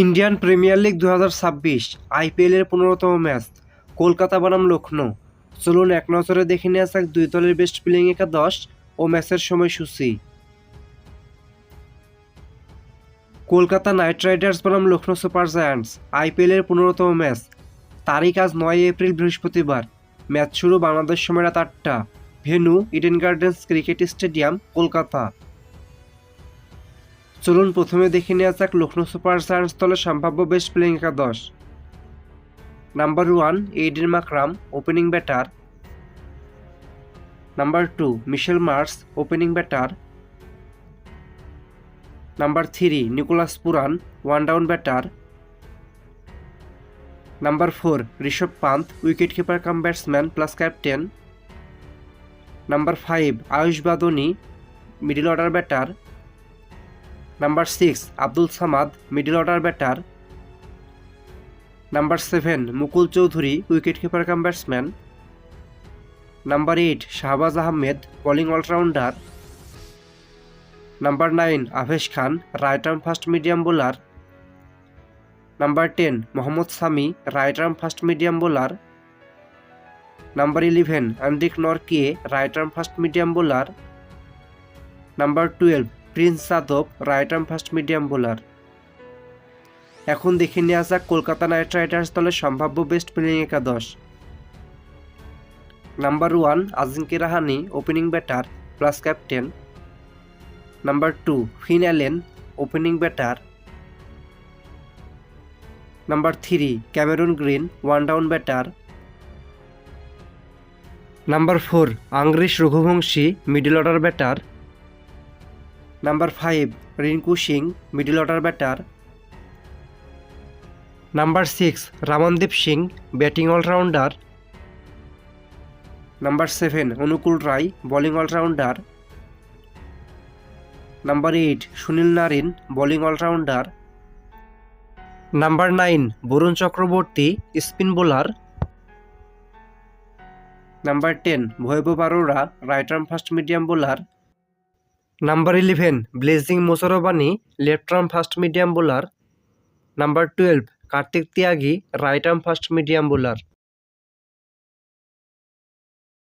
Indian premier league 2026 আইপিএলের 15তম match Kolkata বনাম লখনৌ। চলুন এক নজরে দেখে নেওয়া যাক দুই দলের বেস্ট প্লেয়িং একাদশ ও ম্যাচের সময়সূচি। কলকাতা নাইট রাইডার্স বনাম লখনৌ সুপার জায়ান্টস আইপিএলের 15তম ম্যাচ। তারিখ আজ 9 এপ্রিল বৃহস্পতিবার। ম্যাচ শুরু বাংলাদেশ সময় রাত 8টা। Venue Eden Gardens cricket stadium, Kolkata. চলুন প্রথমে দেখে নেওয়া যাক লখনৌ সুপার জায়ান্টস দলের সম্ভাব্য বেস্ট প্লেয়িং একাদশ। Number 1 Aiden Markram, opening batter. Number 2 Mitchell Marsh, opening batter. Number 3 Nicholas Pooran, one down batter. Number 4 Rishabh Pant, wicket keeper cum batsman plus captain. Number 5 Ayush Badoni, middle order batter. Number 6 Abdul Samad, middle order batter. Number 7 Mukul Choudhary, wicket keeper cum batsman. Number 8 Shahbaz Ahmed, bowling allrounder. Number 9 Avesh Khan, right arm fast medium bowler. Number 10 Mohammed Shami, right arm fast medium bowler. Number 11 Anrich Nortje, right arm fast medium bowler. Number 12 Prince Yadav, right arm fast medium bowler. এখন দেখে নেওয়া যাক Kolkata Knight Riders দলের সম্ভাব্য best playing একাদশ। Number 1 Ajinkya Rahane, opening batter plus captain. Number 2 Finn Allen, opening batter. Number 3 Cameron Green, one down batter. Number 4 Angkrish Raghuvanshi, middle order batter. Number 5 Rinku Singh, middle order batter. Number 6 Ramandeep Singh, batting allrounder. Number 7 Anukul Roy, bowling allrounder. Number 8 Sunil Narine, bowling allrounder. Number 9 Varun Chakravarthy, spin bowler. Number 10 Vaibhav Arora, right arm fast medium bowler. Number 11 Blessing মোশাররফ, left arm fast medium bowler. Number 12 Kartik Tyagi, right arm fast medium bowler.